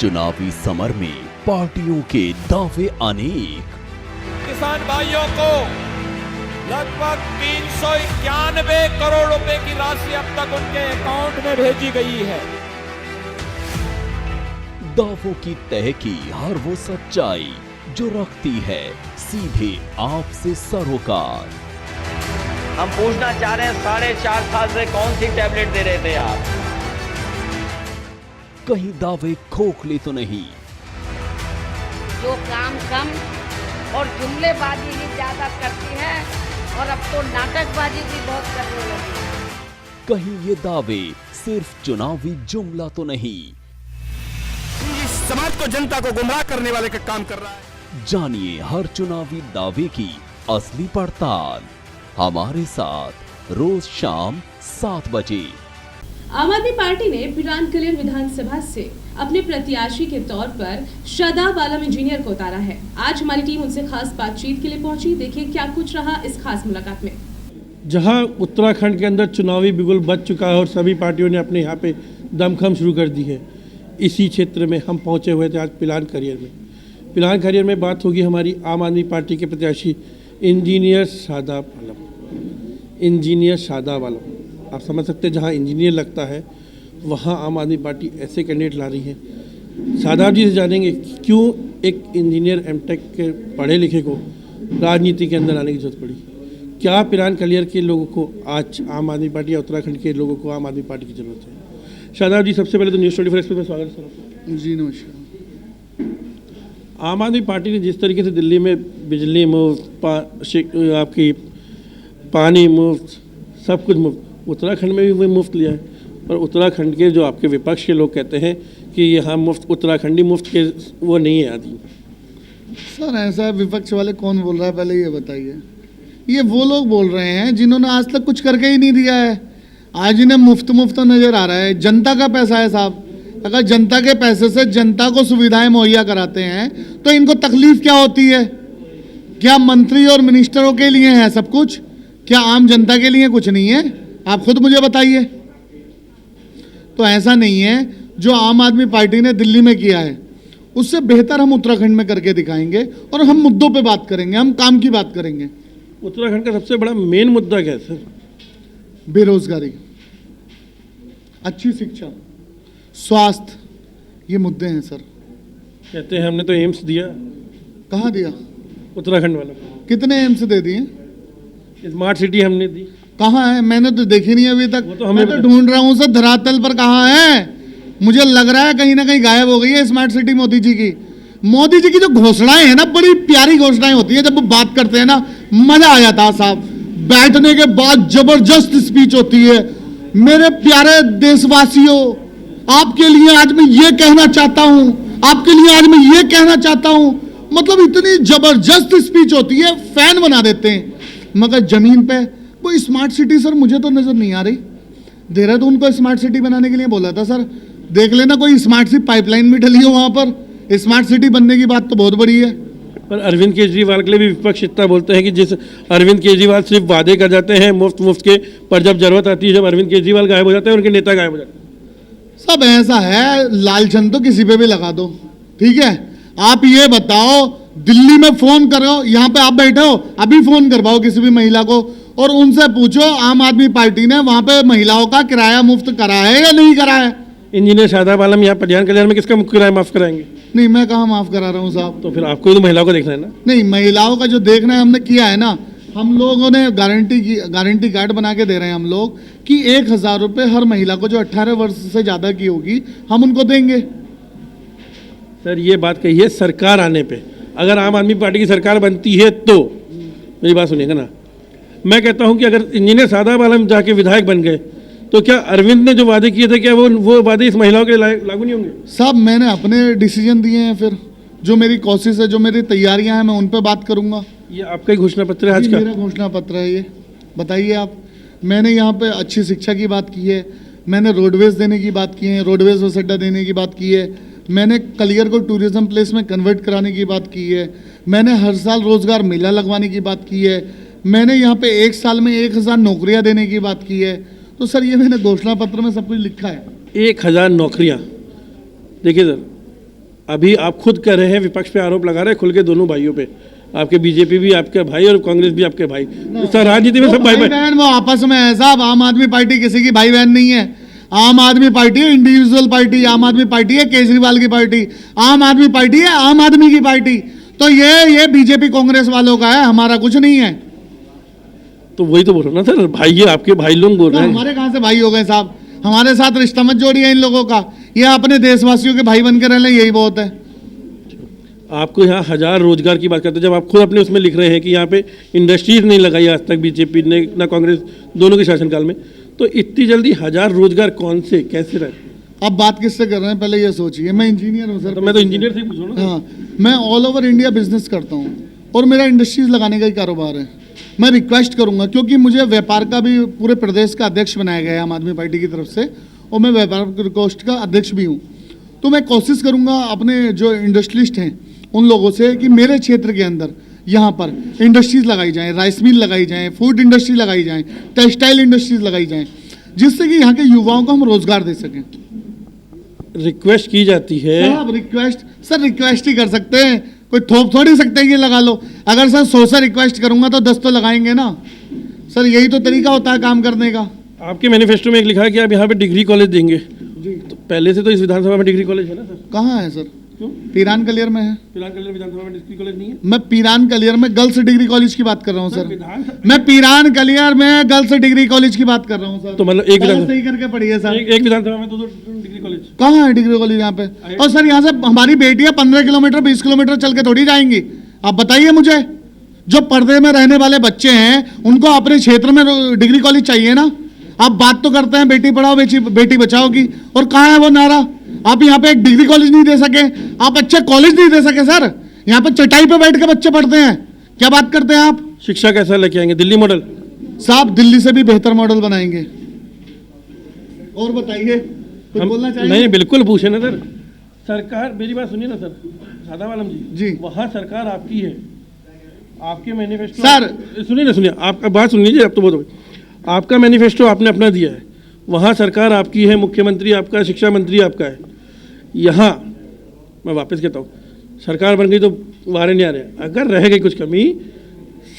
चुनावी समर में पार्टियों के दावे अनेक। किसान भाइयों को लगभग 391 करोड़ रुपए की राशि अब तक उनके अकाउंट में भेजी गई है। दावों की तह की हर वो सच्चाई जो रखती है सीधे आपसे सरोकार। हम पूछना चाह रहे हैं 4.5 साल से कौन सी टैबलेट दे रहे थे आप? कहीं दावे खोखले तो नहीं? जो काम कम और जुमलेबाजी ही ज्यादा करती है और अब तो नाटकबाजी भी बहुत करने लगी है। कहीं ये दावे सिर्फ चुनावी जुमला तो नहीं? इस समाज को, जनता को गुमराह करने वाले का काम कर रहा है। जानिए हर चुनावी दावे की असली पड़ताल हमारे साथ रोज शाम 7 बजे। आम आदमी पार्टी ने पिलानकलियर विधानसभा से अपने प्रत्याशी के तौर पर शादाब आलम इंजीनियर को उतारा है। आज हमारी टीम उनसे खास बातचीत के लिए पहुंची। देखिए क्या कुछ रहा इस खास मुलाकात में। जहां उत्तराखंड के अंदर चुनावी बिगुल बज चुका है और सभी पार्टियों ने अपने यहाँ पे दमखम शुरू कर दी है, इसी क्षेत्र में हम पहुंचे हुए थे आज पिलानकलियर में। पिलानकलियर में बात होगी हमारी आम आदमी पार्टी के प्रत्याशी इंजीनियर शादाब आलम। आप समझ सकते हैं जहां इंजीनियर लगता है वहां आम आदमी पार्टी ऐसे कैंडिडेट ला रही है। शादाब जी से जानेंगे क्यों एक इंजीनियर एमटेक के पढ़े लिखे को राजनीति के अंदर आने की जरूरत पड़ी। क्या पिलानकलियर के लोगों को आज आम आदमी पार्टी या उत्तराखंड के लोगों को आम आदमी पार्टी की जरूरत है? शादाब जी, सबसे पहले तो न्यूज़ 24 एक्सप्रेस में स्वागत है सर। जी नमस्कार। आम आदमी पार्टी ने जिस तरीके से दिल्ली में बिजली मुफ्त, आपकी पानी मुफ्त, सब कुछ मुफ्त, उत्तराखंड में भी वही मुफ्त लिया है। और उत्तराखंड के जो आपके विपक्ष के लोग कहते हैं कि यहाँ मुफ्त, उत्तराखंडी मुफ्त के वो नहीं है आदमी। सर ऐसा विपक्ष वाले कौन बोल रहा है, पहले ये बताइए। ये वो लोग बोल रहे हैं जिन्होंने आज तक कुछ करके ही नहीं दिया है। आज इन्हें मुफ्त मुफ्त नजर आ रहा है। जनता का पैसा है साहब। अगर जनता के पैसे से जनता को सुविधाएं मुहैया कराते हैं तो इनको तकलीफ क्या होती है? क्या मंत्री और मिनिस्टरों के लिए है सब कुछ? क्या आम जनता के लिए कुछ नहीं है? आप खुद मुझे बताइए। तो ऐसा नहीं है। जो आम आदमी पार्टी ने दिल्ली में किया है उससे बेहतर हम उत्तराखंड में करके दिखाएंगे और हम मुद्दों पे बात करेंगे, हम काम की बात करेंगे। उत्तराखंड का सबसे बड़ा मेन मुद्दा क्या है सर? बेरोजगारी, अच्छी शिक्षा, स्वास्थ्य, ये मुद्दे हैं सर। कहते हैं हमने तो एम्स दिया। कहाँ दिया? उत्तराखंड वाला। कितने एम्स दे दिए? स्मार्ट सिटी हमने दी। कहाँ है? मैंने तो देखी नहीं अभी तक। तो मैं तो ढूंढ रहा हूँ सर, धरातल पर कहाँ है? मुझे लग रहा है कहीं ना कहीं गायब हो गई है स्मार्ट सिटी मोदी जी की। मोदी जी की जो घोषणाएं हैं ना, बड़ी प्यारी घोषणाएं होती है। जब वो बात करते हैं ना, मजा आ जाता है साहब। बैठने के बाद जबरदस्त स्पीच होती है। मेरे प्यारे देशवासियों, आपके लिए आज मैं ये कहना चाहता हूं, आपके लिए आज मैं ये कहना चाहता हूं। मतलब इतनी जबरदस्त स्पीच होती है, फैन बना देते हैं। मगर जमीन पे कोई स्मार्ट सिटी सर मुझे तो नजर नहीं आ रही। देहरादून को स्मार्ट सिटी बनाने के लिए बोला था सर। देख लेना कोई स्मार्ट सिटी पाइपलाइन भी डली हो वहां पर। स्मार्ट सिटी बनने की बात तो बहुत बड़ी है। पर अरविंद केजरीवाल के लिए भी विपक्ष इतना बोलते हैं कि जिस अरविंद केजरीवाल सिर्फ वादे कर जाते हैं मुफ्त के, पर जब जरूरत आती है, जब अरविंद केजरीवाल गायब हो जाते हैं, उनके नेता गायब हो जाते हैं। सब ऐसा है। लालचन तो किसी पे भी लगा दो, ठीक है। आप ये बताओ, दिल्ली में फोन करो, यहाँ पे आप बैठे हो, अभी फोन करवाओ किसी भी महिला को और उनसे पूछो आम आदमी पार्टी ने वहां पे महिलाओं का किराया मुफ्त करा है या नहीं करा है। इंजीनियर शादाब आलम यहाँ पिलानकलियर में किसका मुफ्त किराया माफ कराएंगे? नहीं, मैं कहाँ माफ करा रहा हूँ साहब। तो फिर आपको तो महिलाओं को देखना है ना। नहीं, महिलाओं का जो देखना है हमने किया है ना। हम लोगों ने गारंटी कार्ड बना के दे रहे हैं हम लोग कि 1,000 रुपये हर महिला को जो 18 वर्ष से ज़्यादा की होगी हम उनको देंगे। सर ये बात कही है सरकार आने पे, अगर आम आदमी पार्टी की सरकार बनती है तो मेरी बात सुनिएगा ना। मैं कहता हूं कि अगर इंजीनियर शादाब आलम जाके विधायक बन गए तो क्या अरविंद ने जो वादे किए थे, क्या वो वादे इस महिलाओं के लिए लागू नहीं होंगे? साहब मैंने अपने डिसीजन दिए हैं। फिर जो मेरी कोशिश है, जो मेरी तैयारियां हैं, मैं उन पर बात करूंगा। ये आपका ही घोषणा पत्र है आज का? मेरा घोषणा पत्र है ये। बताइए आप। मैंने यहाँ पे अच्छी शिक्षा की बात की है, मैंने रोडवेज देने की बात की है, रोडवेज बस अड्डा देने की बात की है, मैंने कलियर को टूरिज्म प्लेस में कन्वर्ट कराने की बात की है, मैंने हर साल रोजगार मेला लगवाने की बात की है, मैंने यहाँ पे 1 साल में 1,000 नौकरियाँ देने की बात की है। तो सर ये मैंने घोषणा पत्र में सब कुछ लिखा है। 1000 नौकरियां। देखिए सर, अभी आप खुद कह रहे हैं, विपक्ष पे आरोप लगा रहे हैं खुल के दोनों भाइयों पे, आपके बीजेपी भी आपके भाई और कांग्रेस भी आपके भाई। सर राजनीति में सब भाई बहन वो आपस में है साहब। आम आदमी पार्टी किसी की भाई बहन नहीं है। आम आदमी पार्टी है इंडिविजुअल पार्टी, आम आदमी पार्टी है केजरीवाल की पार्टी, आम आदमी पार्टी है आम आदमी की पार्टी। तो ये बीजेपी कांग्रेस वालों का है, हमारा कुछ नहीं है। तो वही तो बोल रहा हूं ना सर, भाई ये आपके भाई लोग बोल रहे हैं। हमारे कहाँ से भाई हो गए साहब? हमारे साथ रिश्ता मत जोड़िए इन लोगों का। ये अपने देशवासियों के भाई बन के रह लें, यही बहुत है। आपको यहाँ 1000 रोजगार की बात करते हैं, जब आप खुद अपने उसमें लिख रहे हैं कि यहाँ पे इंडस्ट्रीज नहीं लगाई आज तक बीजेपी ने ना कांग्रेस, दोनों के शासनकाल में, तो इतनी जल्दी 1000 रोजगार कौन से कैसे रहे? अब बात किससे कर रहे हैं पहले ये सोचिए। मैं इंजीनियर हूँ सर। तो मैं तो इंजीनियर से ही पूछ रहा हूँ ना। हाँ, मैं ऑल ओवर इंडिया बिजनेस करता हूँ और मेरा इंडस्ट्रीज लगाने का ही कारोबार है। मैं रिक्वेस्ट करूंगा, क्योंकि मुझे व्यापार का भी पूरे प्रदेश का अध्यक्ष बनाया गया है आम आदमी पार्टी की तरफ से, और मैं व्यापार प्रकोष्ठ का अध्यक्ष भी हूँ। तो मैं कोशिश करूंगा अपने जो इंडस्ट्रियलिस्ट हैं उन लोगों से कि मेरे क्षेत्र के अंदर यहाँ पर इंडस्ट्रीज लगाई जाएं, राइस मिल लगाई जाएं, फूड इंडस्ट्री लगाई जाएं, टेक्सटाइल इंडस्ट्रीज लगाई जाएं, जिससे कि यहाँ के युवाओं को हम रोजगार दे सकें। रिक्वेस्ट की जाती है। साहब रिक्वेस्ट, सर रिक्वेस्ट ही कर सकते हैं, कोई थोप थोड़ी सकते हैं कि लगा लो। अगर सर 100 से रिक्वेस्ट करूंगा तो 10 तो लगाएंगे ना सर, यही तो तरीका होता है काम करने का। आपके मैनिफेस्टो में एक लिखा है कि आप यहाँ पे डिग्री कॉलेज देंगे जी, तो पहले से तो इस विधानसभा में डिग्री कॉलेज है ना सर? कहाँ है सर? क्यों? पीरान कलियर में है। पीरान कलियर विधानसभा में डिग्री कॉलेज नहीं है? मैं पीरान कलियर में गर्ल्स डिग्री कॉलेज की बात कर रहा हूँ सर। विधानसभा मैं पीरान कलियर में गर्ल्स डिग्री कॉलेज की बात कर रहा हूँ सर। तो मतलब एक विधानसभा सही करके पढ़िए सर। एक विधानसभा में 2 डिग्री कॉलेज कहाँ है डिग्री कॉलेज यहाँ पे? और सर यहाँ से हमारी बेटियां 15 किलोमीटर 20 किलोमीटर चल के थोड़ी जाएंगी। आप बताइए मुझे, जो पर्दे में रहने वाले बच्चे हैं उनको अपने क्षेत्र में डिग्री कॉलेज चाहिए ना। आप बात तो करते हैं बेटी पढ़ाओ बेटी बचाओ की, और कहाँ है वो नारा? आप यहाँ पे एक डिग्री कॉलेज नहीं दे सके, आप अच्छे कॉलेज नहीं दे सके सर। यहाँ पे चटाई पे बैठ के बच्चे पढ़ते हैं, क्या बात करते हैं आप? शिक्षा कैसा लेके आएंगे? दिल्ली मॉडल? साहब दिल्ली से भी बेहतर मॉडल बनाएंगे। और बताइए कुछ बोलना चाहिए? नहीं बिल्कुल पूछे ना सर। सरकार, मेरी बात सुनिए ना सर, सादा आलम जी, वहाँ सरकार आपकी है, आपके मैनिफेस्टो सर सुनिए आपका बात सुन लीजिए। अब तो बहुत आपका मैनिफेस्टो आपने अपना दिया है, वहाँ सरकार आपकी है, मुख्यमंत्री आपका है, शिक्षा मंत्री आपका है। यहाँ मैं वापस कहता हूँ, सरकार बन गई तो वारे नहीं आ रहे। अगर रह गई कुछ कमी,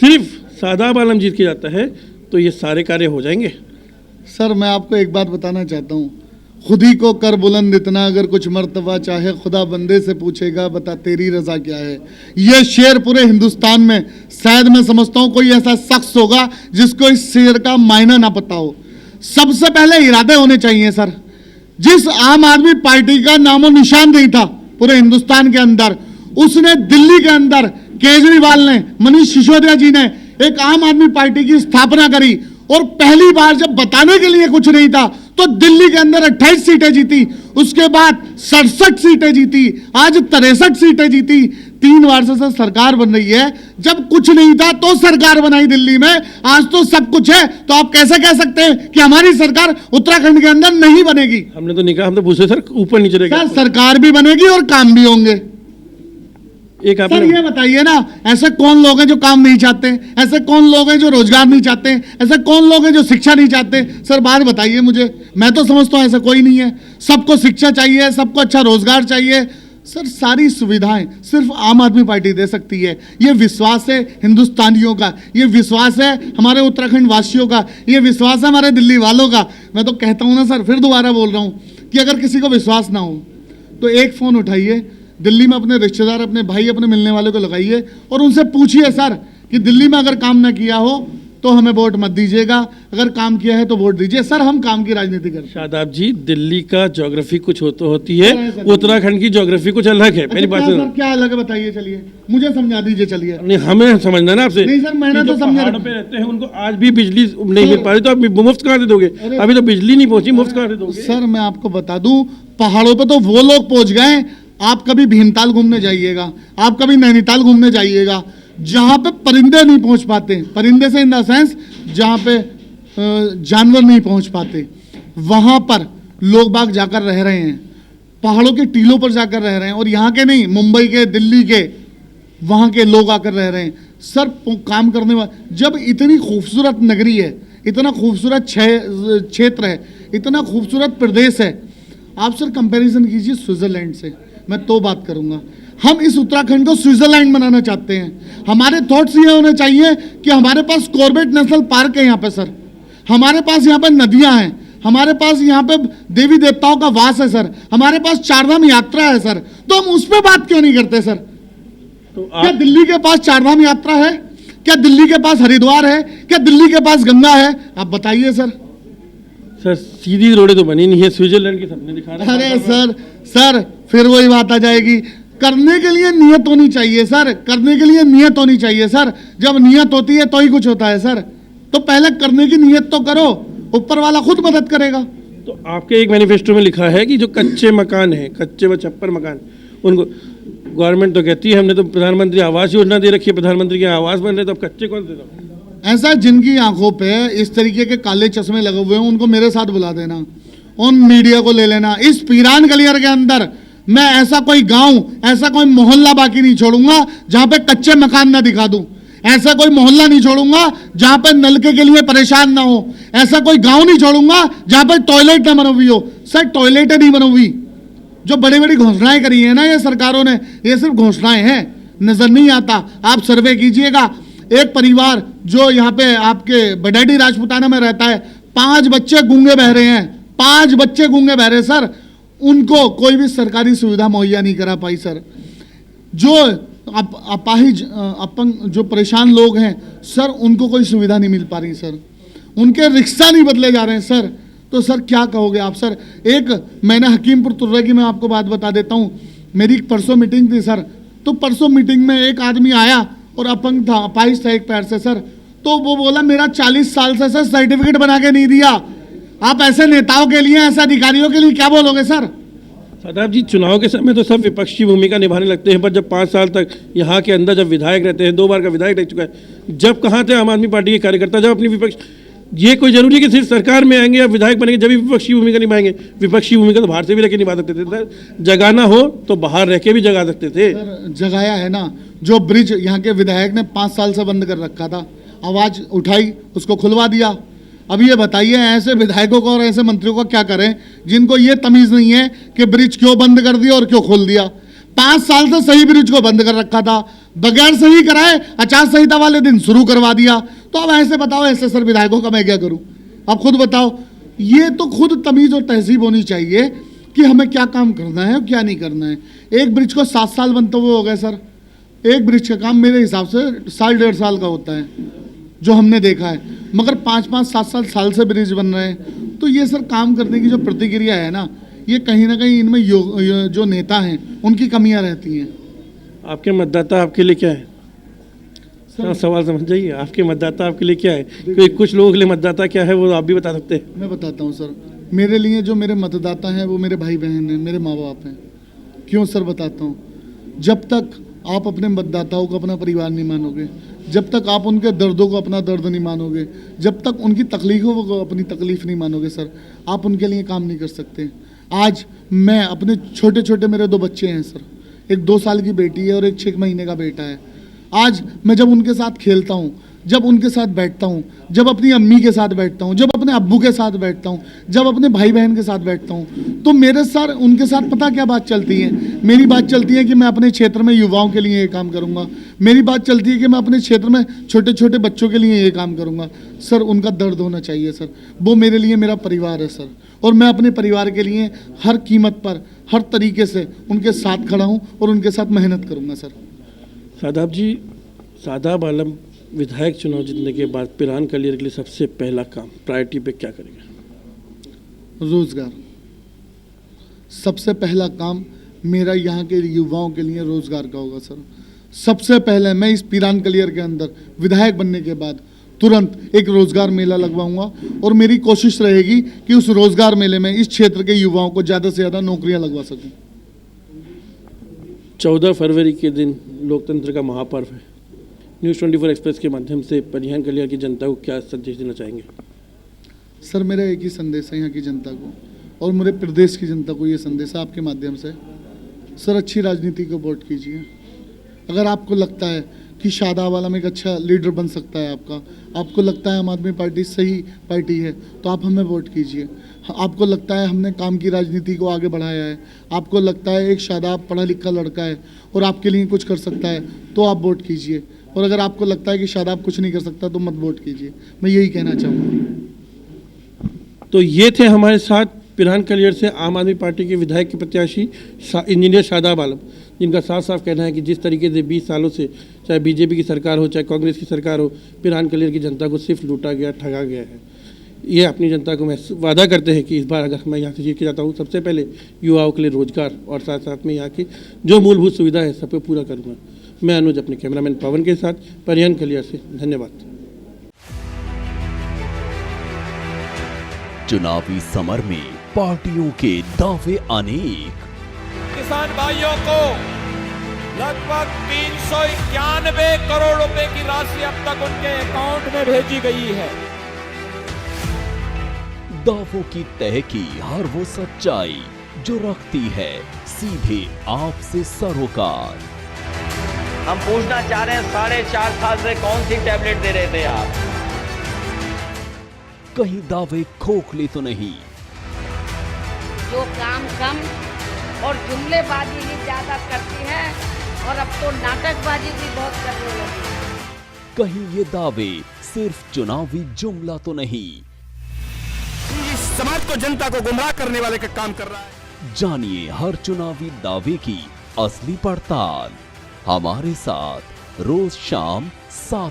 सिर्फ सादाब आलम जीत के जाता है तो ये सारे कार्य हो जाएंगे। सर मैं आपको एक बात बताना चाहता हूँ, खुद ही को कर बुलंद इतना, अगर कुछ मर्तबा चाहे खुदा बंदे से पूछेगा बता तेरी रजा क्या है। ये शेर पूरे हिंदुस्तान में शायद मैं समझता हूँ कोई ऐसा शख्स होगा जिसको इस शेर का मायना ना पता हो। सबसे पहले इरादे होने चाहिए सर। जिस आम आदमी पार्टी का नामो निशान नहीं था पूरे हिंदुस्तान के अंदर, उसने दिल्ली के अंदर केजरीवाल ने, मनीष सिसोदिया जी ने एक आम आदमी पार्टी की स्थापना करी, और पहली बार जब बताने के लिए कुछ नहीं था तो दिल्ली के अंदर 28 सीटें जीती, उसके बाद 67 सीटें जीती, आज 63 सीटें जीती। 3 बार से सर सरकार बन रही है। जब कुछ नहीं था तो सरकार बनाई दिल्ली में, आज तो सब कुछ है। तो आप कैसे कह सकते हैं कि हमारी सरकार उत्तराखंड के अंदर नहीं बनेगी? हमने तो नहीं कहा, हम तो पूछे सर ऊपर नीचे रहेगा। सर सरकार भी बनेगी और काम भी होंगे। एक सर ये बताइए ना, ऐसे कौन लोग हैं जो काम नहीं चाहते? ऐसे कौन लोग हैं जो रोजगार नहीं चाहते? ऐसे कौन लोग हैं जो शिक्षा नहीं चाहते? सर बात बताइए मुझे। मैं तो समझता हूं ऐसा कोई नहीं है। सबको शिक्षा चाहिए, सबको अच्छा रोजगार चाहिए। सर सारी सुविधाएं सिर्फ आम आदमी पार्टी दे सकती है। ये विश्वास है हिंदुस्तानियों का, ये विश्वास है हमारे उत्तराखंड वासियों का, ये विश्वास है हमारे दिल्ली वालों का। मैं तो कहता हूं ना सर, फिर दोबारा बोल रहा हूं कि अगर किसी को विश्वास ना हो तो एक फोन उठाइए, दिल्ली में अपने रिश्तेदार, अपने भाई, अपने मिलने वालों को लगाइए और उनसे पूछिए सर कि दिल्ली में अगर काम ना किया हो तो हमें वोट मत दीजिएगा, अगर काम किया है तो वोट दीजिए। सर हम काम की राजनीति करते हैं। शादाब जी, दिल्ली का ज्योग्राफी कुछ होती है, उत्तराखंड की ज्योग्राफी कुछ अलग है। मेरी बात सर क्या अलग है बताइए, चलिए मुझे समझा दीजिए। चलिए नहीं, हमें समझना ना आपसे। नहीं सर मैंने तो समझा। पहाड़ों पे रहते हैं, उनको आज भी बिजली नहीं मिल पा रही, तो आप मुफ्त कहाँ दे दोगे? अभी तो बिजली नहीं पहुंची, मुफ्त कहाँ दे दोगे? सर मैं आपको बता दूं, पहाड़ों पे तो वो लोग पहुंच गए। आप कभी भीमताल घूमने जाइएगा, आप कभी नैनीताल घूमने जाइएगा, जहां पे परिंदे नहीं पहुंच पाते, परिंदे से इन द सेंस जहां पे जानवर नहीं पहुंच पाते, वहां पर लोग बाग जाकर रह रहे हैं, पहाड़ों के टीलों पर जाकर रह रहे हैं। और यहाँ के नहीं, मुंबई के, दिल्ली के, वहां के लोग आकर रह रहे हैं सर काम करने वाले। जब इतनी खूबसूरत नगरी है, इतना खूबसूरत क्षेत्र है, इतना खूबसूरत प्रदेश है, आप सर कंपैरिजन कीजिए स्विट्जरलैंड से। मैं तो बात करूंगा। हम इस उत्तराखंड को स्विट्जरलैंड बनाना चाहते हैं। हमारे थॉट्स ये होने चाहिए कि हमारे पास कॉर्बेट नेशनल पार्क है यहाँ पे सर, हमारे पास यहाँ पे नदियां हैं, हमारे पास यहाँ पे देवी देवताओं का वास है सर, हमारे पास चारधाम यात्रा है सर, तो हम उस पर बात क्यों नहीं करते सर? तो क्या दिल्ली के पास चारधाम यात्रा है? क्या दिल्ली के पास हरिद्वार है? क्या दिल्ली के पास गंगा है? आप बताइए सर। सर सीधी रोडें तो बनी नहीं है, स्विट्जरलैंड के सपने दिखा रहे हैं। अरे सर फिर वही बात आ जाएगी। करने के लिए नियत होनी चाहिए सर, करने के लिए नियत होनी चाहिए सर। जब नियत होती है तो ही कुछ होता है सर। तो पहले करने की नियत तो करो, ऊपर वाला खुद मदद करेगा। तो आपके एक मैनिफेस्टो में लिखा है कि जो कच्चे मकान हैं, कच्चे व छप्पर मकान, उनको गवर्नमेंट तो कहती है हमने तो प्रधानमंत्री आवास योजना दे रखी है, प्रधानमंत्री के आवास बन रहे, तो अब कच्चे कौन दे दो? ऐसा जिनकी आंखों पे इस तरीके के काले चश्मे लगे हुए हैं उनको मेरे साथ बुला देना, उन मीडिया को ले लेना। इस पीरान गलियर के अंदर मैं ऐसा कोई गांव, ऐसा कोई मोहल्ला बाकी नहीं छोड़ूंगा जहां पे कच्चे मकान ना दिखा दूं। ऐसा कोई मोहल्ला नहीं छोड़ूंगा जहां पे नलके के लिए परेशान ना हो। ऐसा कोई गांव नहीं छोड़ूंगा जहां पे टॉयलेट ना बनी हुई हो। सर टॉयलेट नहीं बनी हुई। जो बड़ी बड़ी घोषणाएं करी है ना ये सरकारों ने, ये सिर्फ घोषणाएं हैं, नजर नहीं आता। आप सर्वे कीजिएगा, एक परिवार जो यहाँ पे आपके बडैडी राजपुताना में रहता है, 5 बच्चे गूंगे बह रहे हैं, 5 बच्चे गूंगे बह रहे सर, उनको कोई भी सरकारी सुविधा मुहैया नहीं करा पाई सर। जो अपाहिज अपंग जो परेशान लोग हैं सर, उनको कोई सुविधा नहीं मिल पा रही सर, उनके रिक्शा नहीं बदले जा रहे हैं सर। तो सर क्या कहोगे आप सर? एक मैंने हकीमपुर तुर्रे की मैं आपको बात बता देता हूँ, मेरी परसों मीटिंग थी सर, तो परसों मीटिंग में एक आदमी आया और अपंग था, अपाहिज था एक पैर से सर, तो वो बोला मेरा 40 साल से सर सर्टिफिकेट बना के नहीं दिया। आप ऐसे नेताओं के लिए, ऐसे अधिकारियों के लिए क्या बोलोगे सर? शादाब जी, चुनाव के समय तो सब विपक्षी भूमिका निभाने लगते हैं, पर जब 5 साल तक यहाँ के अंदर जब विधायक रहते हैं, 2 बार का विधायक रह चुका है, जब कहाँ थे आम आदमी पार्टी के कार्यकर्ता? जब अपनी विपक्ष, ये कोई जरूरी है कि सिर्फ सरकार में आएंगे या विधायक बनेंगे जब भी विपक्षी भूमिका निभाएंगे? विपक्षी भूमिका तो बाहर से भी रह के निभा सकते थे, जगाना हो तो बाहर रह के भी जगा सकते थे। जगाया है ना, जो ब्रिज यहाँ के विधायक ने 5 साल से बंद कर रखा था, आवाज उठाई, उसको खुलवा दिया। अब ये बताइए ऐसे विधायकों को और ऐसे मंत्रियों को क्या करें जिनको ये तमीज नहीं है कि ब्रिज क्यों बंद कर दिया और क्यों खोल दिया। 5 साल से सही ब्रिज को बंद कर रखा था, बगैर सही कराए आचार संहिता वाले दिन शुरू करवा दिया। तो अब ऐसे बताओ, ऐसे सर विधायकों का मैं क्या करूं? आप खुद बताओ। ये तो खुद तमीज और तहजीब होनी चाहिए कि हमें क्या काम करना है और क्या नहीं करना है। एक ब्रिज को 7 साल बनते हुए हो गए सर। एक ब्रिज का काम मेरे हिसाब से 1.5 साल का होता है जो हमने देखा है, मगर 5-5, 7 साल से ब्रिज बन रहे हैं। तो ये सर काम करने की जो प्रतिक्रिया है ना, ये कहीं ना कहीं इनमें जो नेता हैं उनकी कमियां रहती हैं। आपके मतदाता आपके लिए क्या है? सवाल समझ जाइए, आपके मतदाता आपके लिए क्या है? क्योंकि कुछ लोगों के लिए मतदाता क्या है वो आप भी बता सकते हैं। मैं बताता हूँ सर, मेरे लिए जो मेरे मतदाता हैं वो मेरे भाई बहन हैं, मेरे माँ बाप हैं। क्यों सर बताता हूँ? जब तक आप अपने मतदाताओं को अपना परिवार नहीं मानोगे, जब तक आप उनके दर्दों को अपना दर्द नहीं मानोगे, जब तक उनकी तकलीफों को अपनी तकलीफ नहीं मानोगे सर, आप उनके लिए काम नहीं कर सकते। आज मैं अपने छोटे छोटे, मेरे 2 बच्चे हैं सर, एक 2 साल की बेटी है और एक 6 महीने का बेटा है। आज मैं जब उनके साथ खेलता हूँ, जब उनके साथ बैठता हूँ, जब अपनी अम्मी के साथ बैठता हूँ, जब अपने अब्बू के साथ बैठता हूँ, जब अपने भाई बहन के साथ बैठता हूँ, तो मेरे सर उनके साथ पता क्या बात चलती है? मेरी बात चलती है कि मैं अपने क्षेत्र में युवाओं के लिए ये काम करूँगा। मेरी बात चलती है कि मैं अपने क्षेत्र में छोटे छोटे बच्चों के लिए ये काम करूँगा। सर उनका दर्द होना चाहिए सर, वो मेरे लिए मेरा परिवार है सर, और मैं अपने परिवार के लिए हर कीमत पर, हर तरीके से उनके साथ खड़ा हूँ और उनके साथ मेहनत करूँगा सर। शादाब जी, शादाब आलम विधायक चुनाव जीतने के बाद पिरान कलियर के लिए सबसे पहला काम प्रायोरिटी पे क्या करेंगे? रोजगार। सबसे पहला काम मेरा यहाँ के युवाओं के लिए रोजगार का होगा सर। सबसे पहले मैं इस पिरान कलियर के अंदर विधायक बनने के बाद तुरंत एक रोजगार मेला लगवाऊंगा, और मेरी कोशिश रहेगी कि उस रोजगार मेले में इस क्षेत्र के युवाओं को ज़्यादा से ज़्यादा नौकरियां लगवा सकूं। 14 फरवरी के दिन लोकतंत्र का महापर्व है। न्यूज़ 24 एक्सप्रेस के माध्यम से पिरान कलियर की जनता को क्या संदेश देना चाहेंगे? सर मेरा एक ही संदेश है यहाँ की जनता को और मेरे प्रदेश की जनता को, ये संदेश है आपके माध्यम से। सर अच्छी राजनीति को वोट कीजिए। अगर आपको लगता है कि शादाब आलम एक अच्छा लीडर बन सकता है आपको लगता है आम आदमी पार्टी सही पार्टी है तो आप हमें वोट कीजिए। आपको लगता है हमने काम की राजनीति को आगे बढ़ाया है, आपको लगता है एक शादाब पढ़ा लिखा लड़का है और आपके लिए कुछ कर सकता है तो आप वोट कीजिए, और अगर आपको लगता है कि शादाब कुछ नहीं कर सकता तो मत वोट कीजिए। मैं यही कहना चाहूँगा। तो ये थे हमारे साथ पिरान कलियर से आम आदमी पार्टी के विधायक के प्रत्याशी इंजीनियर शादाब आलम, जिनका साफ साफ कहना है कि जिस तरीके से 20 सालों से चाहे बीजेपी की सरकार हो चाहे कांग्रेस की सरकार हो, पिरान कलियर की जनता को सिर्फ लूटा गया, ठगा गया है। ये अपनी जनता को मैं वादा करते हैं कि इस बार अगर मैं यहाँ से जीत के जाता हूँ, सबसे पहले युवाओं के लिए रोजगार और साथ साथ में यहाँ की जो मूलभूत सुविधा है सब पे पूरा करूँगा। मैं अनुज अपने कैमरामैन पवन के साथ पिरान कलियर से, धन्यवाद। चुनावी समर में पार्टियों के दावे अनेक। किसान भाइयों को लगभग 391 करोड़ रुपए की राशि अब तक उनके अकाउंट में भेजी गई है। दावों की तह की हर वो सच्चाई जो रखती है सीधे आपसे सरोकार। हम पूछना चाह रहे हैं 4.5 साल से कौन सी टैबलेट दे रहे थे आप? कहीं दावे खोखले तो नहीं? जो काम कम और जुमलेबाजी ही ज्यादा करती है और अब तो नाटकबाजी भी बहुत करने लगी है। कहीं ये दावे सिर्फ चुनावी जुमला तो नहीं? इस समाज को, जनता को गुमराह करने वाले का काम कर रहा है। जानिए हर चुनावी दावे की असली पड़ताल हमारे साथ रोज शाम 7